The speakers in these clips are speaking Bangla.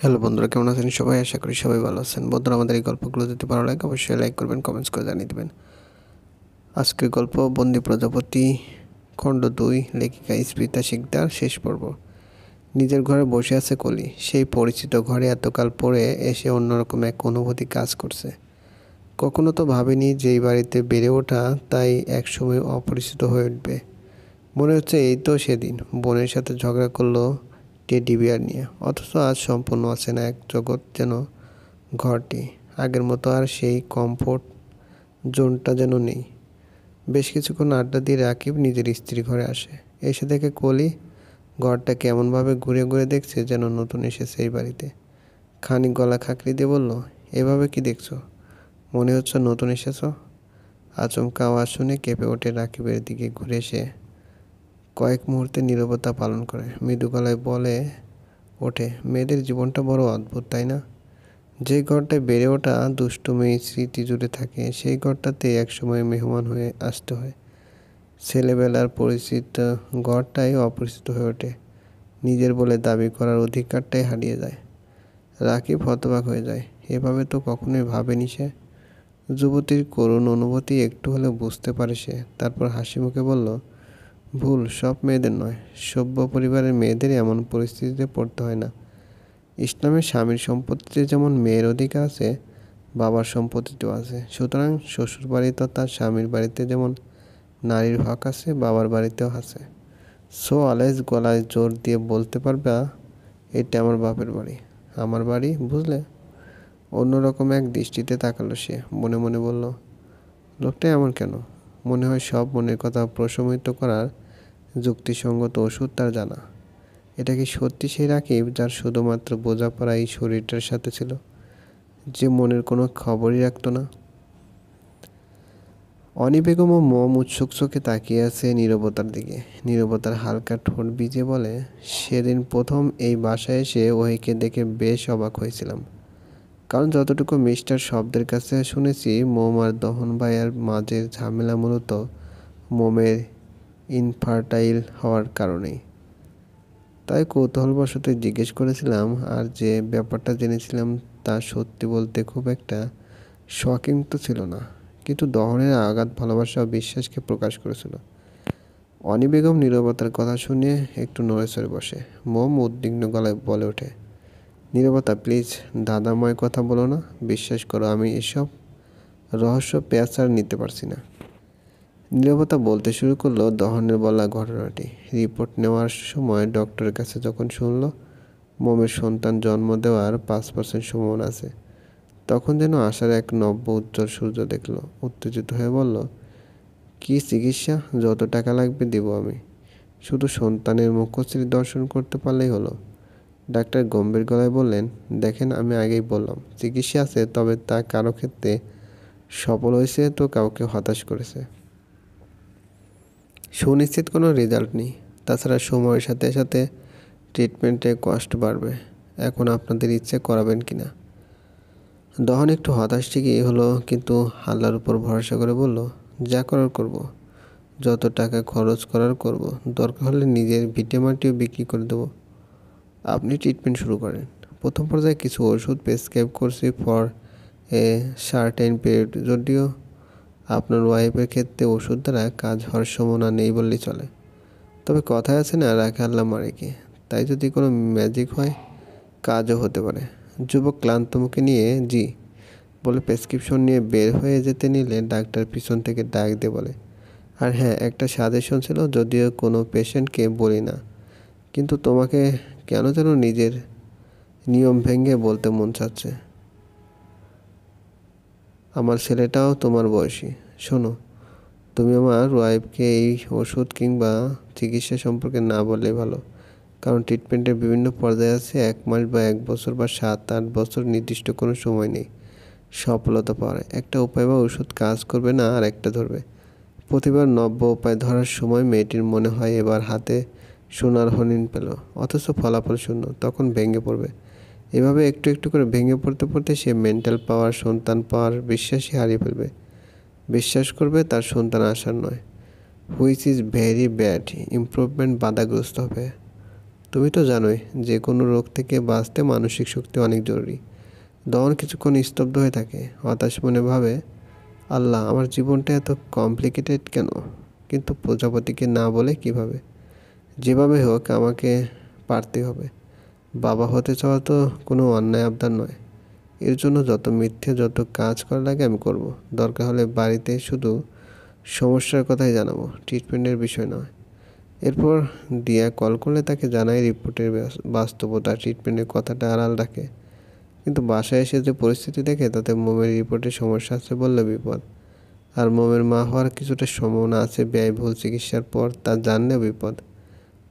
হ্যালো বন্ধুরা, কেমন আছেন সবাই? আশা করি সবাই ভালো আছেন। বন্ধুরা, আমাদের এই গল্পগুলো যদি ভালো লাগে অবশ্যই লাইক করবেন, কমেন্টস করে জানিয়ে দেবেন। আজকের গল্প বন্দি প্রজাপতি খণ্ড 2, লেখিকা স্মিতা শিকদার, শেষ পর্ব। নিজের ঘরে বসে আছে কলি। সেই পরিচিত ঘরে এতকাল পরে এসে অন্যরকম এক অনুভূতি কাজ করছে। কখনো তো ভাবিনি যে এই বাড়িতে বেড়ে ওঠা তাই একসময় অপরিচিত হয়ে উঠবে। মনে হচ্ছে এই তো সেদিন বোনের সাথে ঝগড়া করলো টেডি বিয়ার নিয়ে, অথচ আজ সম্পূর্ণ আছে না এক জগৎ যেন। ঘরটি আগের মতো আর সেই কমফোর্ট জোনটা যেন নেই। বেশ কিছুক্ষণ আড্ডা দিয়ে রাকিব নিজের স্ত্রী ঘরে আসে। এসে দেখে কলি ঘরটা কেমনভাবে ঘুরে ঘুরে দেখছে, যেন নতুন এসেছে এই বাড়িতে। খানিক গলা খাঁকড়ি দিয়ে বলল, এভাবে কি দেখছো? মনে হচ্ছে নতুন এসেছো। আচমকা আওয়াজ শুনে কেঁপে ওঠে রাকিবের দিকে ঘুরে এসে কয়েক মুহূর্তে নীরবতা পালন করে মৃদু গলায় বলে ওঠে, মেয়েদের জীবনটা বড় অদ্ভুত, তাই না? যে ঘরটায় বেড়ে ওঠা দুষ্টুমি স্মৃতি জুড়ে থাকে, সেই ঘরটাতে একসময় মেহমান হয়ে আসতে হয়। ছেলেবেলার পরিচিত ঘরটাই অপরিচিত হয়ে ওঠে। নিজের বলে দাবি করার অধিকারটাই হারিয়ে যায়। রাকিব হতবাক হয়ে যায়। এভাবে তো কখনোই ভাবেনি সে। যুবতীর করুণ অনুভূতি একটু হলেও বুঝতে পারে সে। তারপর হাসি মুখে বলল, ভুল সব মেয়েদের নয়, সভ্য পরিবারের মেয়েদের এমন পরিস্থিতিতে পড়তে হয় না। ইসলামে স্বামীর সম্পত্তিতে যেমন মেয়ের অধিকার আছে, বাবার সম্পত্তিতেও আছে। সুতরাং শ্বশুর বাড়িতে তার স্বামীর বাড়িতে যেমন নারীর হক আছে, বাবার বাড়িতেও আছে। সো অলওয়েজ গলায় জোর দিয়ে বলতে পারবা, এটা আমার বাপের বাড়ি, আমার বাড়ি, বুঝলে? অন্যরকম এক দৃষ্টিতে তাকালো সে। মনে মনে বলল, লোকটা এমন কেন? মনে হয় সব মনের কথা প্রশমিত করার যুক্তিসঙ্গত ওষুধ তার জানা। এটা কি সত্যি সেই রাকিব যার শুধুমাত্র বোঝাপড়া এই শরীরটার সাথে ছিল, যে মনের কোনো খবরই রাখত না? অনি বেগম ও মম উৎসুক চোখে তাকিয়ে আছে নীরবতার দিকে। নীরবতার হালকা ঠোঁট ভিজে বলে, সেদিন প্রথম এই বাসায় এসে ওহিকে দেখে বেশ অবাক হয়েছিলাম। কারণ যতটুকু মিস্টার শব্দের কাছে শুনেছি, মোম আর দহন ভাইয়ের মাঝের ঝামেলা মূলত মোমের ইনফার্টাইল হওয়ার কারণেই। তাই কৌতূহলবশত জিজ্ঞেস করেছিলাম, আর যে ব্যাপারটা জেনেছিলাম তা সত্যি বলতে খুব একটা শকিং তো ছিল না, কিন্তু দহনের আগাধ ভালোবাসা ও বিশ্বাসকে প্রকাশ করেছিল। অনি বেগম নীরবতার কথা শুনে একটু নড়েচড়ে বসে। মোম উদ্বিগ্ন গলায় বলে ওঠে, নীরবতা প্লিজ, দাদাময় কথা বলো না। বিশ্বাস করো, আমি এসব রহস্য পেঁচার নিতে পারছি না। নীরবতা বলতে শুরু করলো দহনের বলা ঘটনাটি। রিপোর্ট নেওয়ার সময় ডক্টরের কাছে যখন শুনল মোমের সন্তান জন্ম দেওয়ার 5% সম্ভাবনা আছে, তখন যেন আশার এক নব্য উজ্জ্বল সূর্য দেখল। উত্তেজিত হয়ে বলল, কি চিকিৎসা? যত টাকা লাগবে দেব আমি, শুধু সন্তানের মুখশ্রী দর্শন করতে পারলেই হলো। ডাক্তার গম্ভীর গলায় বললেন, দেখেন, আমি আগেই বললাম চিকিৎসা আছে, তবে তা কারো ক্ষেত্রে সফল হয়েছে তো কাউকে হতাশ করেছে। সুনিশ্চিত কোনো রেজাল্ট নেই। তাছাড়া সময়ের সাথে সাথে ট্রিটমেন্টে কষ্ট বাড়বে। এখন আপনাদের ইচ্ছে করাবেন কি না? দহন একটু হতাশ ঠিকই হলো, কিন্তু আল্লাহর উপর ভরসা করে বলল, যা করার করব, যত টাকা খরচ করার করব, দরকার হলে নিজের ভিটেমাটিও বিক্রি করে দেবো। আপনি ট্রিটমেন্ট শুরু করেন। প্রথম পর্যায়ে কিছু ওষুধ প্রেসক্রাইব করছি ফর এ সার্টেন পিরিয়ড। যদিও আপনার ওয়াইফের ক্ষেত্রে ওষুধ দ্বারা কাজ হওয়ার সম্ভাবনা নেই বললেই চলে। তবে কথায় আছে না, রাখে আল্লাহ মারে কে। তাই যদি কোনো ম্যাজিক হয়, কাজও হতে পারে। যুবক ক্লান্ত মুখে নিয়ে জি বলে প্রেসক্রিপশন নিয়ে বের হয়ে যেতে নিলে ডাক্তার পিছন থেকে ডাক দিয়ে বলে, আর হ্যাঁ, একটা সাজেশন ছিল, যদিও কোনো পেশেন্টকে বলি না, কিন্তু তোমাকে কেন যেন নিজের নিয়ম ভেঙে বলতে মন চাচ্ছে। আমার ছেলেটাও তোমার বয়সী। শোনো, তুমি আমার ওয়াইফকে এই ওষুধ কিংবা চিকিৎসা সম্পর্কে না বললেই ভালো। কারণ ট্রিটমেন্টের বিভিন্ন পর্যায়ে আছে। 1 মাস বা 1 বছর বা 7-8 বছর, নির্দিষ্ট কোনো সময় নেই সফলতা পাওয়ার। একটা উপায় বা ওষুধ কাজ করবে না, আর একটা ধরবে। প্রতিবার নব্য উপায় ধরার সময় মেয়েটির মনে হয় এবার হাতে সোনার হরিণ পেল, অথচ ফলাফল শূন্য। তখন ভেঙে পড়বে। এভাবে একটু একটু করে ভেঙে পড়তে পড়তে সে মেন্টাল পাওয়ার, সন্তান পাওয়ার বিশ্বাসই হারিয়ে ফেলবে। বিশ্বাস করবে তার সন্তান আসার নয়, which is very bad. Improvement বাধাগ্রস্ত হবে। তুমি তো জানোই যে কোনো রোগ থেকে বাঁচতে মানসিক শক্তি অনেক জরুরি। দহন কিছুক্ষণ স্তব্ধ হয়ে থাকে, হতাশ মনে ভাবে, আল্লাহ আমার জীবনটা এত কমপ্লিকেটেড কেন? কিন্তু প্রজাপতিকে না বলে কিভাবে? যেভাবে হোক আমাকে পারতেই হবে। বাবা হতে চাওয়া তো কোনো অন্যায় আবদার নয়। এর জন্য যত মিথ্যে যত কাজ করা লাগে আমি করব। দরকার হলে বাড়িতে শুধু সমস্যার কথাই জানাবো, ট্রিটমেন্টের বিষয় নয়। এরপর দিয়া কল করলে তাকে জানায় রিপোর্টের বাস্তবতা, ট্রিটমেন্টের কথাটা আড়াল রাখে। কিন্তু বাসায় এসে যে পরিস্থিতি দেখে তাতে মোমের রিপোর্টে সমস্যা আছে বললে বিপদ। আর মোমের মা হওয়ার কিছুটা সম্ভাবনা আছে ব্যয়বহুল চিকিৎসার পর, তা জানলেও বিপদ।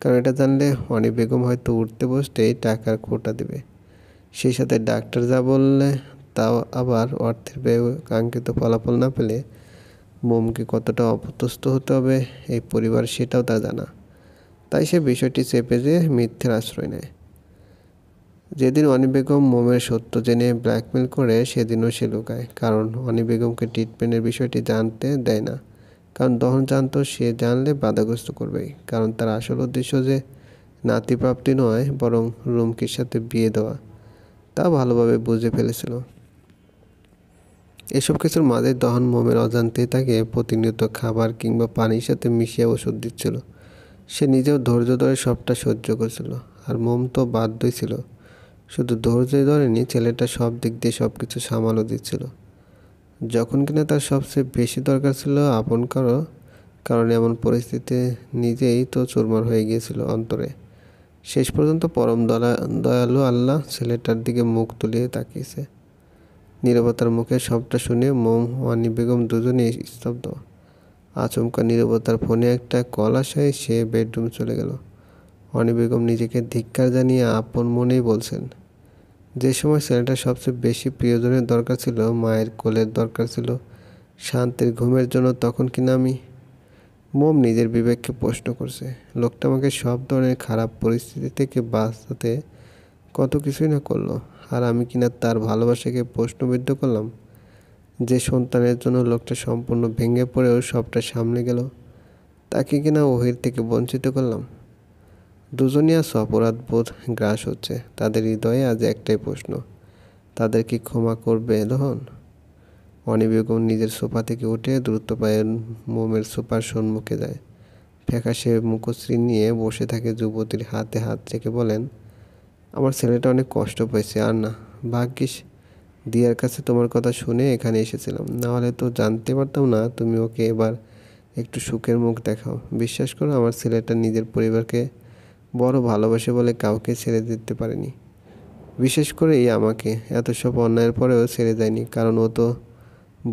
কারণ এটা জানলে অনি বেগম হয়তো উঠতে বসতেই টাকার খোঁটা দেবে। সেই সাথে ডাক্তার যা বললে তাও আবার অর্থের ব্যয় কাঙ্ক্ষিত ফলাফল না পেলে মোমকে কতটা অপদস্থ হতে হবে এই পরিবার সেটাও তার জানা। তাই সে বিষয়টি চেপে যেয়ে মিথ্যের আশ্রয় নেয়। যেদিন অনি বেগম মোমের সত্য জেনে ব্ল্যাকমেল করে সেদিনও সে লুকায়, কারণ অনি বেগমকে ট্রিটমেন্টের বিষয়টি জানতে দেয় না। কারণ দহন জানতো সে জানলে বাধাগ্রস্ত করবেই, কারণ তার আসল উদ্দেশ্য যে নাতিপ্রাপ্তি নয় বরং রুমকির সাথে বিয়ে দেওয়া, তা ভালোভাবে বুঝে ফেলেছিল। এসব কিছুর মাঝে দহন মোমের অজান্তেই তাকে প্রতিনিয়ত খাবার কিংবা পানির সাথে মিশিয়ে ওষুধ দিচ্ছিল। সে নিজেও ধৈর্য ধরে সবটা সহ্য করছিল, আর মোম তো বাধ্যই ছিল। শুধু ধৈর্যই ধরেনি, ছেলেটা সব দিক দিয়ে সব কিছু সামালও দিচ্ছিল। যখন কিনা তার সবচেয়ে বেশি দরকার ছিল আপন কারণ এমন পরিস্থিতিতে নিজেই তো চুরমার হয়ে গিয়েছিল অন্তরে। শেষ পর্যন্ত পরম দয়ালু আল্লাহ ছেলেটার দিকে মুখ তুলিয়ে তাকিয়েছে। নীরবতার মুখে সবটা শুনে মোম ও অনি বেগম দুজনেই স্তব্ধ। আচমকা নীরবতার ফোনে একটা কল আসায় সে বেডরুম চলে গেল। অনি বেগম নিজেকে ধিক্কার জানিয়ে আপন মনেই বলছেন, যে সময় ছেলেটার সবচেয়ে বেশি প্রিয়জনের দরকার ছিল, মায়ের কোলের দরকার ছিল, শান্তির ঘুমের জন্য, তখন কিনা আমি। মোম নিজের বিবেককে প্রশ্ন করছে, লোকটা আমাকে সব ধরনের খারাপ পরিস্থিতি থেকে বাঁচাতে কত কিছুই না করলো, আর আমি কিনা তার ভালোবাসাকে প্রশ্নবিদ্ধ করলাম। যে সন্তানের জন্য লোকটা সম্পূর্ণ ভেঙে পড়েও সবটা সামলে গেল, তাকে কিনা ওহির থেকে বঞ্চিত করলাম। দুজনই আজ অপরাধবোধ গ্রাস হচ্ছে। তাদের হৃদয়ে আজ একটাই প্রশ্ন, তাদের কি ক্ষমা করবে দহন? অনি বেগম নিজের সোফা থেকে উঠে দ্রুত পায়ে মোমের সোফার সম্মুখে যায়। ফ্যাকাশে মুখশ্রী নিয়ে বসে থাকে যুবতীর হাতে হাত রেখে বলেন, আমার ছেলেটা অনেক কষ্ট পেয়েছে। আর না, ভাগ্যিস দিয়ার কাছে তোমার কথা শুনে এখানে এসেছিলাম, নাহলে তো জানতে পারতাম না তুমি ওকে এবার একটু সুখের মুখ দেখাও। বিশ্বাস করো, আমার ছেলেটা নিজের পরিবারকে বড় ভালোবাসে বলে কাউকে ছেড়ে দিতে পারেনি। বিশেষ করে এই আমাকে এত সব অন্যায়ের পরেও ছেড়ে দেয়নি, কারণ ও তো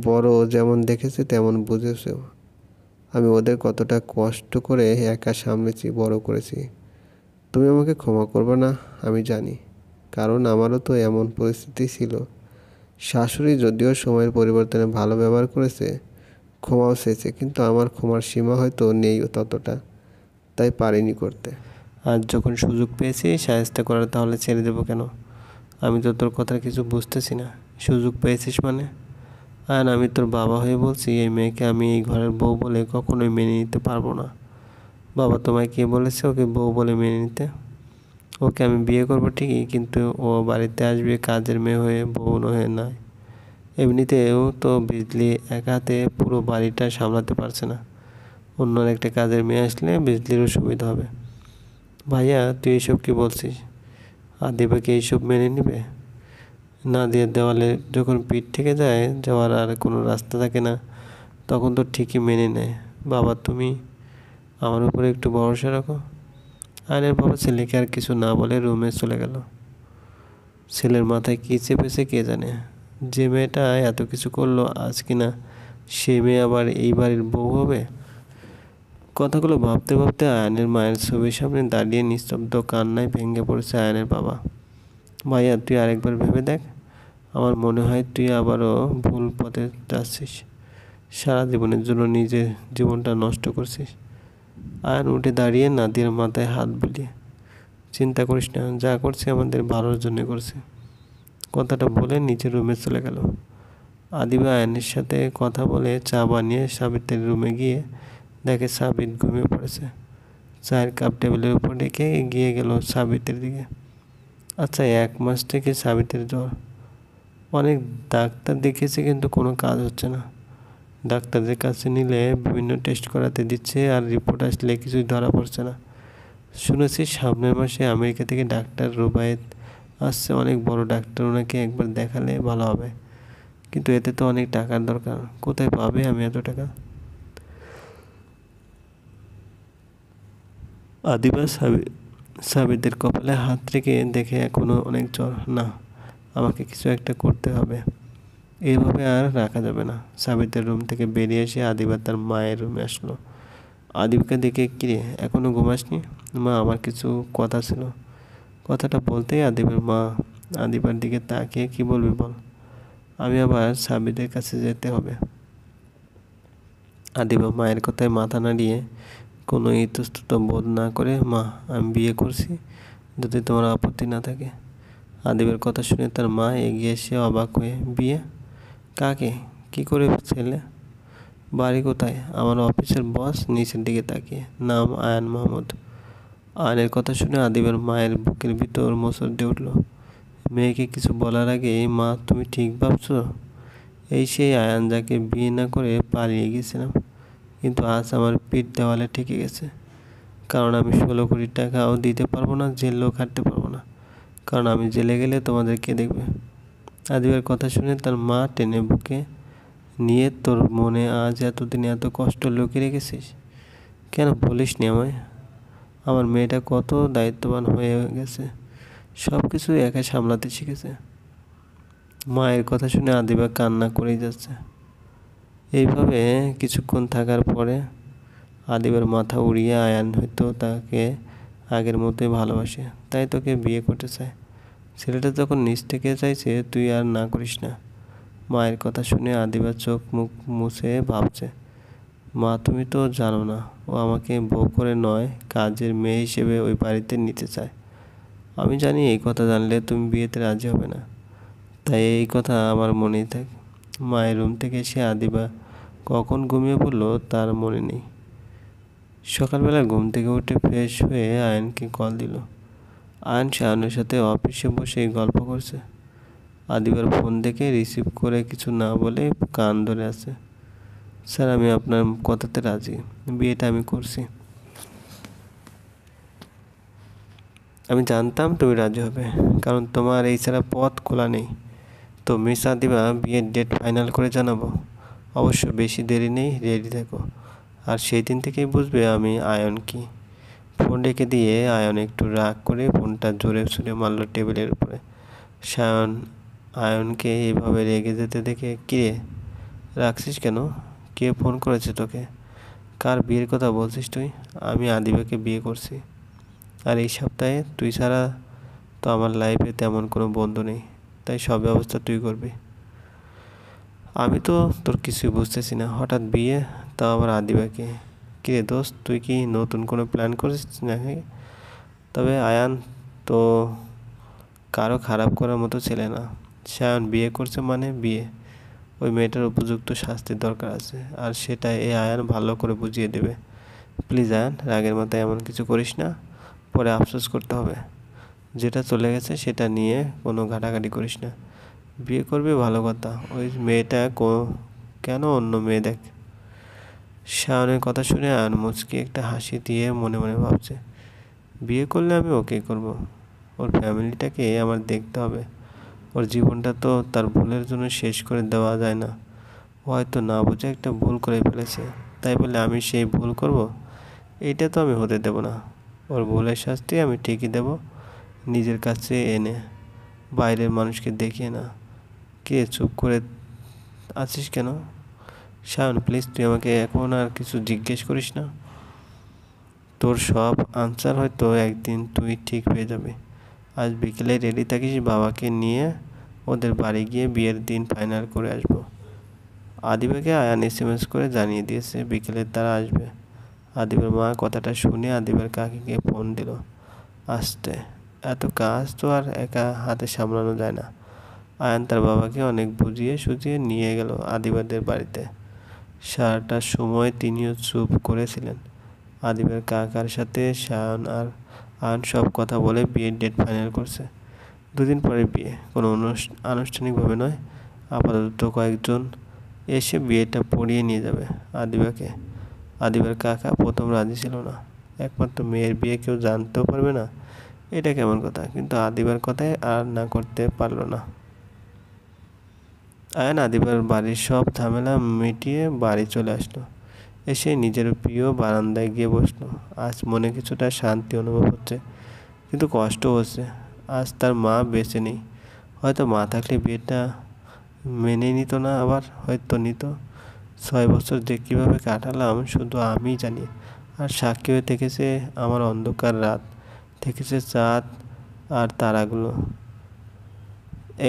বড়, ও যেমন দেখেছে তেমন বুঝেছেও। আমি ওদের কতটা কষ্ট করে একা সামলেছি, বড় করেছি। তুমি আমাকে ক্ষমা করবে না আমি জানি, কারণ আমারও তো এমন পরিস্থিতি ছিল। শাশুড়ি যদিও সময়ের পরিবর্তনে ভালো ব্যবহার করেছে, ক্ষমাও চেয়েছে, কিন্তু আমার ক্ষমার সীমা হয়তো নেই ততটা, তাই পারিনি করতে। আজ যখন সুযোগ পেয়েছি শায়েস্তা করার, তাহলে ছেড়ে দেবো কেন? আমি তো তোর কথা কিছু বুঝতেছি না। সুযোগ পেয়েছিস মানে? আর আমি তোর বাবা হয়ে বলছি, এই মেয়েকে আমি এই ঘরের বউ বলে কখনোই মেনে নিতে পারবো না। বাবা তোমায় কে বলেছে ওকে বউ বলে মেনে নিতে? ওকে আমি বিয়ে করবো ঠিকই, কিন্তু ও বাড়িতে আসবে কাজের মেয়ে হয়ে, বউ হয়ে নয়। এমনিতেও তো বিজলি একা হাতে পুরো বাড়িটা সামলাতে পারছে না। অন্য একটা কাজের মেয়ে আসলে বিজলিরও সুবিধা হবে। ভাইয়া তুই এইসব কী বলছিস? আদিবা কি এইসব মেনে নেবে? নাদিয়ার দেওয়ালে যখন পিঠ থেকে যাওয়ার আর কোনো রাস্তা থাকে না, তখন তো ঠিকই মেনে নেয়। বাবা তুমি আমার উপরে একটু ভরসা রাখো। আয়নের বাবা ছেলেকে আর কিছু না বলে রুমে চলে গেল। ছেলের মাথায় কী চেপেছে কে জানে। যে মেয়েটা এত কিছু করলো, আজ কিনা সে মেয়ে আবার এই বাড়ির বউ হবে। কথাগুলো ভাবতে ভাবতে আয়নের মায়ের ছবির সামনে দাঁড়িয়ে নিস্তব্ধ কান্নায় ভেঙে পড়েছে আয়নের বাবা। ভাইয়া তুই আরেকবার ভেবে দেখ, আমার মনে হয় তুই আবারও ভুল পথে যাচ্ছিস। সারা জীবনের জন্য নিজের জীবনটা নষ্ট করছিস। আয়ন উঠে দাঁড়িয়ে নাদিয়ার মাথায় হাত বুলিয়ে, চিন্তা করিস না, যা করছে আমাদের ভালোর জন্য করছে। কথাটা বলে নিচের রুমে চলে গেল। আদিবা আয়নের সাথে কথা বলে চা বানিয়ে সাবিত্রীর রুমে গিয়ে দেখে সাবিত ঘুমিয়ে পড়েছে। চায়ের কাপ টেবিলের উপর রেখে এগিয়ে গেল সাবিতের দিকে। আচ্ছা, 1 মাস থেকে সাবিতের জ্বর। অনেক ডাক্তার দেখিয়েছে কিন্তু কোনো কাজ হচ্ছে না। ডাক্তারদের কাছে নিলে বিভিন্ন টেস্ট করাতে দিচ্ছে, আর রিপোর্ট আসলে কিছুই ধরা পড়ছে না। শুনেছি সামনের মাসে আমেরিকা থেকে ডাক্তার রুবায়েত আসছে, অনেক বড় ডাক্তার, ওনাকে একবার দেখালে ভালো হবে। কিন্তু এতে তো অনেক টাকার দরকার, কোথায় পাবে আমি এত টাকা? আদিবা সাবিদের কপালে হাত রেখে দেখে এখনো অনেক জ্বর। না, আমাকে কিছু একটা করতে হবে, এইভাবে আর রাখা যাবে না। সাবিতের রুম থেকে বেরিয়ে এসে আদিবা তার মায়ের রুমে আসলো। আদিবাকে দেখে, কিরে এখনো ঘুমাসনি? মা, আমার কিছু কথা ছিল। কথাটা বলতেই আদিবার মা আদিবার দিকে তাকিয়ে, কি বলবি বল, আমি আবার সাবিদের কাছে যেতে হবে। আদিবা মায়ের কথায় মাথা নাড়িয়ে কোনো ইতস্তত বোধ না করে, মা, আমি বিয়ে করছি, যদি তোমার আপত্তি না থাকে। আদিবের কথা শুনে তার মা এগিয়ে এসে অবাক হয়ে, বিয়ে? কাকে? কি করে ছেলে? বাড়ি কোথায়? আমার অফিসের বস নিচের দিকে তাকিয়ে, নাম আয়ান মাহমুদ। আয়নের কথা শুনে আদিবের মায়ের বুকের ভিতর মোচড় দিয়ে উঠল। মেয়েকে কিছু বলার আগে, মা, তুমি ঠিক ভাবছো? এই সেই আয়ান যাকে বিয়ে না করে পালিয়ে গেছিলাম, কিন্তু আজ আমার পিঠ দেওয়ালে ঠেকে গেছে। কারণ আমি 16 কোটি টাকাও দিতে পারবো না, জেলেও খাটতে পারবো না। কারণ আমি জেলে গেলে তোমাদের কে দেখবে? আদিবের কথা শুনে তার মা টেনে বুকে নিয়ে, তোর মনে আজ এতদিন এত কষ্ট লুকিয়ে রেখেছিস, কেন বলিসনি আমায়? আমার মেয়েটা কত দায়িত্ববান হয়ে গেছে, সব কিছু একা সামলাতে শিখেছে। মায়ের কথা শুনে আদিবা কান্না করেই যাচ্ছে। এইভাবে কিছুক্ষণ থাকার পরে আদিবার মাথা উড়িয়ে, আয়ান হয়তো তাকে আগের মতোই ভালোবাসে, তাই তোকে বিয়ে করতে চায়। ছেলেটা যখন নিজ থেকে চাইছে, তুই আর না করিস না। মায়ের কথা শুনে আদিবার চোখ মুখ মুছে ভাবছে, মা, তুমি তো জানো না, ও আমাকে বউ করে নয়, কাজের মেয়ে হিসেবে ওই বাড়িতে নিতে চায়। আমি জানি এই কথা জানলে তুমি বিয়েতে রাজি হবে না, তাই এই কথা আমার মনেই থাকে। মায়ের রুম থেকে এসে আদিবা কখন ঘুমিয়ে পড়লো তার মনে নেই। সকালবেলা ঘুম থেকে উঠে ফ্রেশ হয়ে আয়নকে কল দিল। আয়ন শাহানুর সাথে অফিসে বসে গল্প করছে। আদিবার ফোন দেখে রিসিভ করে কিছু না বলে কান ধরে আছে। স্যার, আমি আপনার কথাতে রাজি, বিয়েটা আমি করছি। আমি জানতাম তুমি রাজি হবে, কারণ তোমার এই ছাড়া পথ খোলা নেই। তো মিস আদিবা, বিয়ের ডেট ফাইনাল করে জানাবো। অবশ্য বেশি দেরি নেই, রেডি থাকো। আর সেই দিন থেকেই বুঝবে আমি আয়ন কি। ফোন রেখে দিয়ে আয়ন একটু রাগ করে ফোনটা জোরে ছুঁড়ে মারল টেবিলের উপরে। সায়ন আয়নকে এইভাবে রেগে যেতে দেখে, কিরে রাখছিস কেন? কে ফোন করেছে তোকে? কার বিয়ের কথা বলছিস তুই? আমি আদিবাকে বিয়ে করছি, আর এই সপ্তাহে তুই ছাড়া তো আমার লাইফে তেমন কোনো বন্ধু নেই, তাই সব ব্যবস্থা তুই করবি। আমি তো তোর কিছুই বুঝতেছি না, হঠাৎ বিয়ে, তাও আবার আদিবাকে। কিরে দোস্ত, তুই কি নতুন কোনো প্ল্যান করেছিস নাকি? তবে আয়ান তো কারো খারাপ করার মতো ছেলে না। সায়ন বিয়ে করছে মানে বিয়ে, ওই মেয়েটার উপযুক্ত শাস্তির দরকার আছে, আর সেটা এই আয়ান ভালো করে বুঝিয়ে দেবে। প্লিজ আয়ান, রাগের মাথায় এমন কিছু করিস না, পরে আফসোস করতে হবে। যেটা চলে গেছে সেটা নিয়ে কোনো ঘাটাঘাটি করিস না। বিয়ে করবি ভালো কথা, ওই মেয়েটা কেন অন্য মেয়ে দেখ। শাওনের কথা শুনে আয়ন মুচকি একটা হাসি দিয়ে মনে মনে ভাবছে, বিয়ে করলে আমি ওকে করব, ওর ফ্যামিলিটাকে আমার দেখতে হবে। ওর জীবনটা তো তার ভুলের জন্য শেষ করে দেওয়া যায় না। ও হয়তো না বুঝে একটা ভুল করে ফেলেছে, তাই বলে আমি সেই ভুল করব? এইটা তো আমি হতে দেব না। ওর ভুলের শাস্তি আমি ঠিকই দেব, নিজের কাছে এনে, বাইরের মানুষকে দেখিয়ে না। কে চুপ করে আছিস কেন? শাওন, প্লিজ তুই আমাকে এখন আর কিছু জিজ্ঞেস করিস না। তোর সব আনসার হয়তো একদিন তুই ঠিক পেয়ে যাবি। আজ বিকেলে রেডি থাকিস, বাবাকে নিয়ে ওদের বাড়ি গিয়ে বিয়ের দিন ফাইনাল করে আসবো। আদিবাকে আয়ান SMS করে জানিয়ে দিয়েছে বিকেলে তারা আসবে। আদিবার মা কথাটা শুনে আদিবার কাকিকে ফোন দিল। আসতে এত কাজ তো আর একা হাতে সামলানো যায় না। আয়ান তার বাবাকে অনেক বুঝিয়ে সুঝিয়ে নিয়ে গেল আদিবাদের বাড়িতে। সারাটা সময় তিনিও চুপ করেছিলেন, আদিবের কাকার সাথে সায়ন আর আয়ন সব কথা বলে বিয়ের ডেট ফাইনাল করছে। দুদিন পরে বিয়ে, কোনো আনুষ্ঠানিকভাবে নয়, আপাতত কয়েকজন এসে বিয়েটা পড়িয়ে নিয়ে যাবে আদিবাকে। আদিবার কাকা প্রথম রাজি ছিল না, একমাত্র মেয়ের বিয়ে কেউ জানতেও পারবে না, এটা কেমন কথা, কিন্তু আদিবার কথায় আর না করতে পারল না। আয়ান আদিবার বাড়ির সব ঝামেলা মিটিয়ে বাড়ি চলে আসলো। এসে নিজের প্রিয় বারান্দায় গিয়ে বসলো। আজ মনে কিছুটা শান্তি অনুভব হচ্ছে, কিন্তু কষ্ট হচ্ছে। আজ তার মা বেঁচে নেই। হয়তো মা থাকলে বিয়েটা মেনে নিত না, আবার হয়তো নিত। 6 বছর যে কীভাবে কাটালাম শুধু আমিই জানি। আর সাক্ষী হয়ে থেকেছে আমার অন্ধকার রাত, থেকেছে চাঁদ আর তারাগুলো।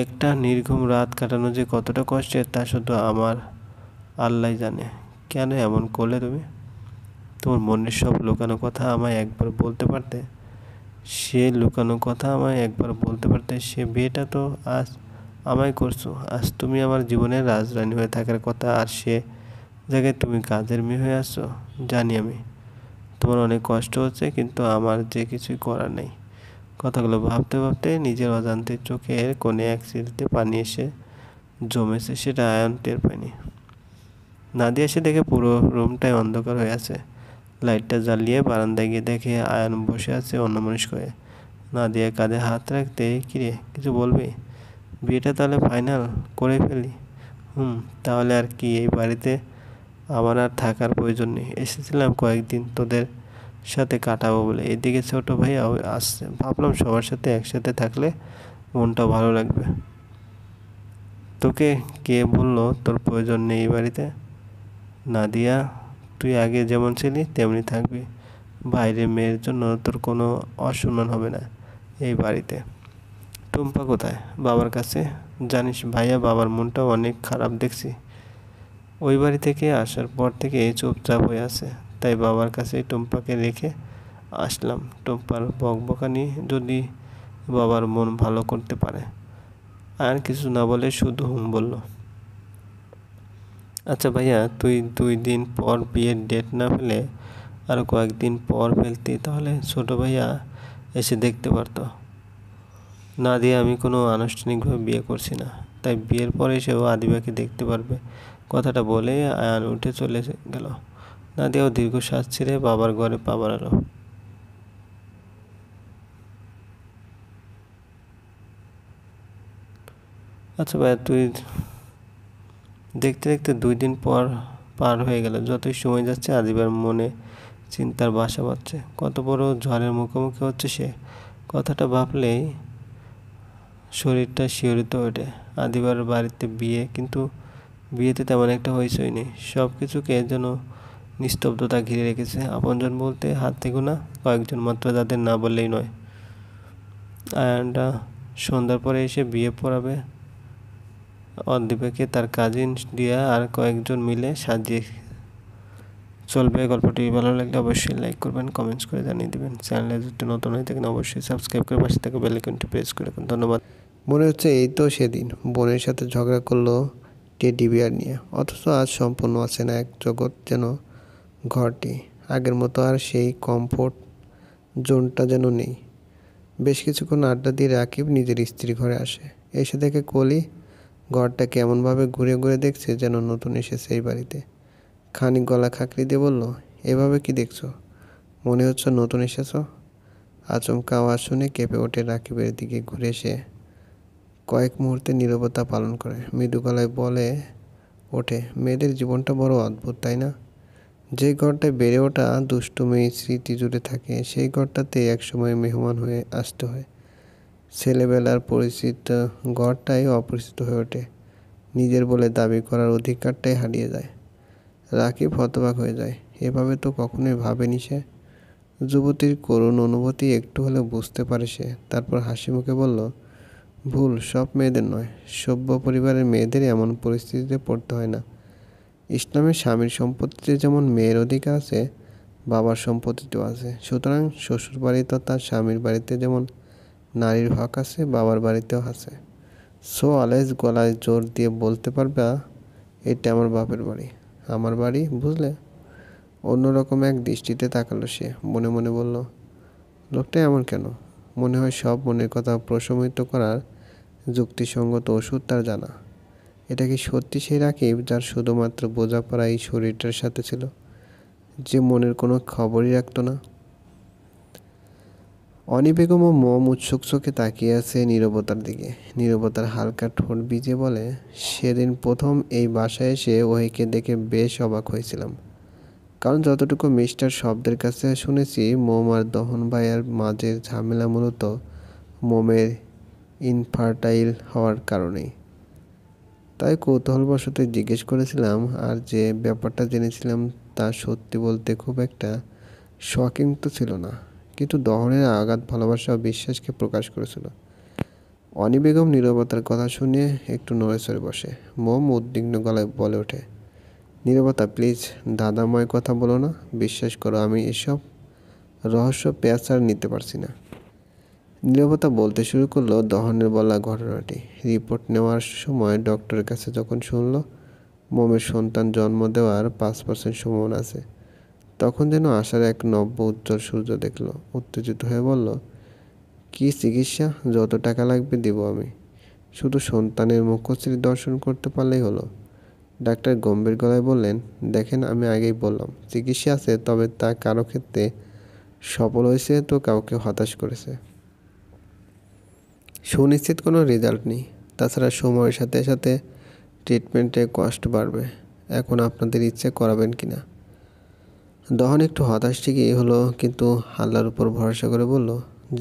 একটা নির্ঘুম রাত কাটানো যে কতটা কষ্টের তা শুধু আমার আল্লাহই জানে। কেন এমন করলে তুমি? তোমার মনের সব লুকানো কথা আমায় একবার বলতে পারতে। সে বিয়েটা তো আজ আমায় করছো। আজ তুমি আমার জীবনের রাজরানী হয়ে থাকার কথা, আর সে জায়গায় তুমি কাজের মেয়ে হয়ে আসছো। জানি আমি তোমার অনেক কষ্ট হচ্ছে, কিন্তু আমার যে কিছুই করার নেই। কথাগুলো ভাবতে ভাবতে নিজের অজান্তে চোখের কোণে এক চিলতে পানি এসে জমেছে, সেটা আয়ন টের পায়নি। নাদিয়া এসে দেখে পুরো রুমটাই অন্ধকার হয়ে আছে। লাইটটা জ্বালিয়ে বারান্দায় গিয়ে দেখে আয়ন বসে আছে অন্যমনস্ক হয়ে। নাদিয়া কাঁধে হাত রাখতে, কিরে কিছু বলবি? বিয়েটা তাহলে ফাইনাল করে ফেলি? তাহলে আর কি, এই বাড়িতে আমার আর থাকার প্রয়োজন নেই। এসেছিলাম কয়েকদিন তোদের সাথে কাটাবো বলে। এদিকে ছোট ভাইয়াও আসছে, ভাবলাম সবার সাথে একসাথে থাকলে মনটা ভালো লাগবে। তোকে কে বললো তোর প্রয়োজন নেই এই বাড়িতে? নাদিয়া, তুই আগে যেমন ছিলি তেমনি থাকবি। বাইরের মেয়ের জন্য তোর কোনো অসম্মান হবে না এই বাড়িতে। টুম্পা কোথায়? বাবার কাছে। জানিস ভাইয়া, বাবার মনটা অনেক খারাপ দেখছি। ওই বাড়ি থেকে আসার পর থেকে চুপচাপ হয়ে আছে, তাই বাবার কাছে টুম্পাকে রেখে আসলাম। টুম্পার বকবকানি যদি বাবার মন ভালো করতে পারে। আর কিছু না বলে শুধু বলল, আচ্ছা ভাইয়া, তুই 2 দিন পর বিয়ের ডেট না ফেলে আরও কয়েকদিন পর ফেলতি, তাহলে ছোট ভাইয়া এসে দেখতে পারতো। না দিয়ে আমি কোনো আনুষ্ঠানিকভাবে বিয়ে করছি না, তাই বিয়ের পরে সেও আদিবাকে দেখতে পারবে। কথাটা বলে আয়ান উঠে চলে গেল। নাদিয়াও দীর্ঘশ্বাস ছেড়ে বাবার ঘরে পা বাড়ালো। আচ্ছা ভাইয়া, তুই দেখতে দেখতে 2 দিন পর পার হয়ে গেল। যতই সময় যাচ্ছে আদিবার মনে চিন্তার বাসা বাঁধছে। কত বড় ঝড়ের মুখোমুখি হচ্ছে সে, কথাটা ভাবলেই শরীরটা শিহরিত ওঠে। আদিবার বাড়িতে বিয়ে, কিন্তু বিয়েতে তেমন একটা হইচই নেই। সব কিছুকে যেন নিস্তব্ধতা ঘিরে রেখেছে। আপনজন বলতে হাতে গোনা কয়েকজন মাত্র, যাদের না বললেই নয়। আয়ানটা সন্ধ্যার পরে এসে বিয়ে পড়াবে অদ্দীপকে, তার কাজিন দিয়া আর কয়েকজন মিলে সাজিয়ে চলবে। গল্পটি ভালো লাগলে অবশ্যই লাইক করবেন, কমেন্টস করে জানিয়ে দেবেন। চ্যানেলে যদি নতুন হয়ে থাকেন অবশ্যই সাবস্ক্রাইব করে পাশে থেকে বেল আইকনটি প্রেস করে রাখুন। ধন্যবাদ। মনে হচ্ছে এই তো সেদিন বোনের সাথে ঝগড়া করলো টেডি বিয়ার নিয়ে, অথচ আজ সম্পূর্ণ আছে না এক জগৎ। যেন ঘরটি আগের মতো আর সেই কমফোর্ট জোনটা যেন নেই। বেশ কিছুক্ষণ আড্ডা দিয়ে রাকিব নিজের স্ত্রী ঘরে আসে। এসে দেখে কলি ঘরটাকে এমনভাবে ঘুরে ঘুরে দেখছে যেন নতুন এসেছে এই বাড়িতে। খানিক গলা খাকরি দিয়ে বলল, এভাবে কি দেখছো? মনে হচ্ছে নতুন এসেছো? আচমকা আওয়াজ শুনে কেঁপে ওঠে রাকিবের দিকে ঘুরে এসে কয়েক মুহূর্তে নীরবতা পালন করে মৃদু গলায় বলে ওঠে, মেয়েদের জীবনটা বড় অদ্ভুত, তাই না? যে ঘরটায় বেড়ে ওঠা দুষ্টুমি স্মৃতি জুড়ে থাকে, সেই ঘরটাতে একসময় মেহমান হয়ে আসতে হয়। ছেলেবেলার পরিচিত ঘরটাই অপরিচিত হয়ে ওঠে। নিজের বলে দাবি করার অধিকারটাই হারিয়ে যায়। রাকিব হতবাক হয়ে যায়। এভাবে তো কখনোই ভাবেনি সে। যুবতীর করুণ অনুভূতি একটু হলেও বুঝতে পারে সে। তারপর হাসি মুখে বলল, ভুল সব মেয়েদের নয়, সভ্য পরিবারের মেয়েদের এমন পরিস্থিতিতে পড়তে হয় না। ইসলামের স্বামীর সম্পত্তিতে যেমন মেয়ের অধিকার আছে, বাবার সম্পত্তিতেও আছে। সুতরাং শ্বশুর বাড়িতে তার স্বামীর বাড়িতে যেমন নারীর হক আছে, বাবার বাড়িতেও আছে। সো অলওয়েজ গলায় জোর দিয়ে বলতে পারবা, এটা আমার বাপের বাড়ি, আমার বাড়ি, বুঝলে? অন্যরকম এক দৃষ্টিতে তাকালো সে। মনে মনে বলল, লোকটা এমন কেন? মনে হয় সব মনের কথা প্রশমিত করার যুক্তিসঙ্গত ওষুধ তার জানা। এটা কি সত্যি সেই রাকিব যার শুধুমাত্র বোঝাপড়া এই শরীরটার সাথে ছিল, যে মনের কোনো খবরই রাখতো না? অনি বেগমও মোম উৎসুক চোখে তাকিয়ে আছে নীরবতার দিকে। নীরবতার হালকা ঠোঁট ভিজে বলে, সেদিন প্রথম এই বাসায় এসে ওহিকে দেখে বেশ অবাক হয়েছিলাম। কারণ যতটুকু মিস্টার শব্দের কাছে শুনেছি, মোম আর দহন ভাইয়ার মাঝের ঝামেলা মূলত মোমের ইনফার্টাইল হওয়ার কারণেই। তাই কৌতূহলবশত জিজ্ঞেস করেছিলাম, আর যে ব্যাপারটা জেনেছিলাম তা সত্যি বলতে খুব একটা শকিং তো ছিল না, কিন্তু দহনের আগাধ ভালোবাসা ও বিশ্বাসকে প্রকাশ করেছিল। অনি বেগম নীরবতার কথা শুনে একটু নড়েচড়ে বসে। মোম উদ্বিগ্ন গলায় বলে ওঠে, নীরবতা প্লিজ, দাদাময় কথা বলো না। বিশ্বাস করো, আমি এসব রহস্য পেঁচার নিতে পারছি না। নীরবতা বলতে শুরু করলো দহনের বলা ঘটনাটি। রিপোর্ট নেওয়ার সময় ডক্টরের কাছে যখন শুনলো মোমের সন্তান জন্ম দেওয়ার 5% সম্ভাবনা আছে, তখন যেন আশার এক নব্য উজ্জ্বল সূর্য দেখলো। উত্তেজিত হয়ে বলল, কি চিকিৎসা? যত টাকা লাগবে দিব আমি, শুধু সন্তানের মুখশ্রী দর্শন করতে পারলেই হলো। ডাক্তার গম্ভীর গলায় বললেন, দেখেন, আমি আগেই বললাম চিকিৎসা আছে, তবে তা কারো ক্ষেত্রে সফল হয়েছে তো কাউকে হতাশ করেছে। সুনিশ্চিত কোনো রেজাল্ট নেই। তাছাড়া সময়ের সাথে সাথে ট্রিটমেন্টে কষ্ট বাড়বে। এখন আপনাদের ইচ্ছে করাবেন কিনা? দহন একটু হতাশ ঠিকই হলো, কিন্তু আল্লাহর উপর ভরসা করে বলল,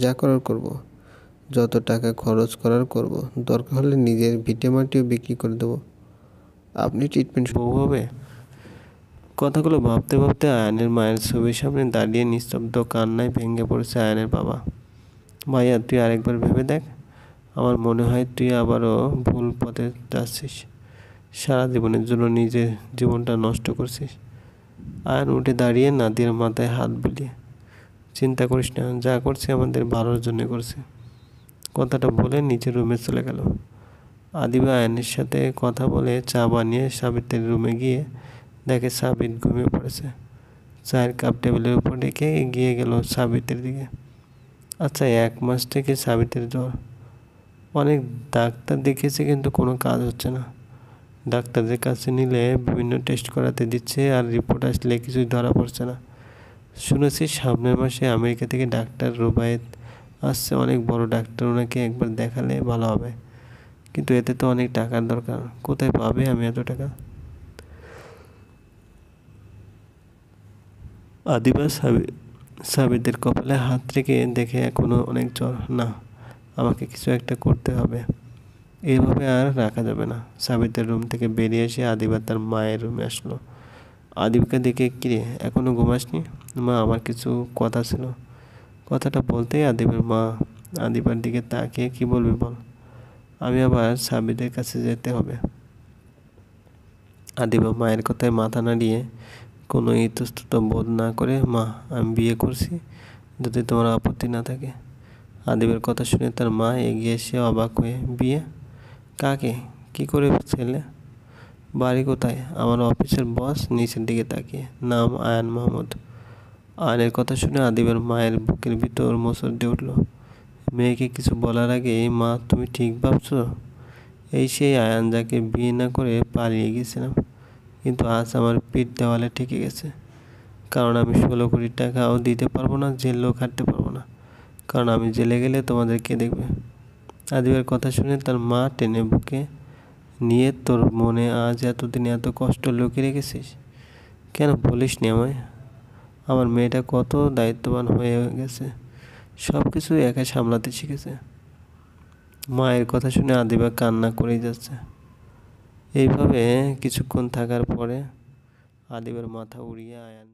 যা করার করব। যত টাকা খরচ করার করব। দরকার হলে নিজের ভিটেমাটিও বিক্রি করে দেবো। আপনি ট্রিটমেন্ট বউ হবে? কথাগুলো ভাবতে ভাবতে আয়ানের মায়ের ছবির সামনে দাঁড়িয়ে নিস্তব্ধ কান্নায় ভেঙে পড়েছে আয়ানের বাবা। ভাইয়া, তুই আরেকবার ভেবে দেখ। আমার মনে হয় তুই আবারও ভুল পথে যাচ্ছিস। সারা জীবনের জন্য নিজের জীবনটা নষ্ট করছিস। আয়ান উঠে দাঁড়িয়ে নাদিয়ার মাথায় হাত বুলিয়ে, চিন্তা করিস না, যা করছে আমাদের ভালোর জন্য করছে। কথাটা বলে নিচের রুমে চলে গেল। আদিবা আয়ানের সাথে কথা বলে চা বানিয়ে সাবিত্রীর রুমে গিয়ে দেখে সাবিত ঘুমিয়ে পড়েছে। চায়ের কাপ টেবিলের উপর রেখে এগিয়ে গেল সাবিত্রীর দিকে। আচ্ছা, 1 মাস থেকে সাবিত্রীর জ্বর। অনেক ডাক্তার দেখিয়েছে, কিন্তু কোনো কাজ হচ্ছে না। ডাক্তারদের কাছে নিলে বিভিন্ন টেস্ট করাতে দিচ্ছে, আর রিপোর্ট আসলে কিছুই ধরা পড়ছে না। শুনেছি সামনের মাসে আমেরিকা থেকে ডাক্তার রুবায়েত আসছে, অনেক বড় ডাক্তার। ওনাকে একবার দেখালে ভালো হবে, কিন্তু এতে তো অনেক টাকার দরকার। কোথায় পাবে আমি এত টাকা? আদিবা সাবিতের কপালে হাত রেখে দেখে এখনো অনেক জ্বর। না, আমাকে কিছু একটা করতে হবে, এইভাবে আর রাখা যাবে না। সাবিতের রুম থেকে বেরিয়ে এসে আদিবা তার মায়ের রুমে আসলো। আদিবাকে দেখে, কিরে, এখনো ঘুমাসনি? মা, আমার কিছু কথা ছিল। কথাটা বলতেই আদিবার মা আদিবার দিকে তাকিয়ে, কি বলবি বল। আমি আবার সাবিতের কাছে যেতে হবে। আদিবা মায়ের কথায় মাথা নাড়িয়ে কোনো ইতস্তত বোধ না করে, মা, আমি বিয়ে করছি, যদি তোমার আপত্তি না থাকে। আদিবের কথা শুনে তার মা এগিয়ে এসে অবাক হয়ে, বিয়ে? কাকে? কি করে ছেলে? বাড়ি কোথায়? আমার অফিসের বস নিচের দিকে তাকিয়ে, নাম আয়ান মাহমুদ। আয়ানের কথা শুনে আদিবের মায়ের বুকের ভিতর মোচড় দিয়ে উঠল। মেয়েকে কিছু বলার আগেই, মা, তুমি ঠিক ভাবছো? এই সেই আয়ান যাকে বিয়ে না করে পালিয়ে গেছিলাম, কিন্তু আজ আমার পিঠ দেওয়ালে ঠেকে গেছে। কারণ আমি 16 কোটি টাকাও দিতে পারবো না, জেলেও খাটতে পারবো না। কারণ আমি জেলে গেলে তোমাদের কে দেখবে? আদিবের কথা শুনে তার মা টেনে বুকে নিয়ে, তোর মনে আজ এতদিন এত কষ্ট লুকিয়ে রেখেছিস? কেন বলিসনি আমায়? আমার মেয়েটা কত দায়িত্ববান হয়ে গেছে, সব কিছু একা সামলাতে শিখেছে। মায়ের কথা শুনে আদিবা কান্না করেই যাচ্ছে। এইভাবে কিছুক্ষণ থাকার পরে আদিবার মাথা উড়িয়ে আয়ান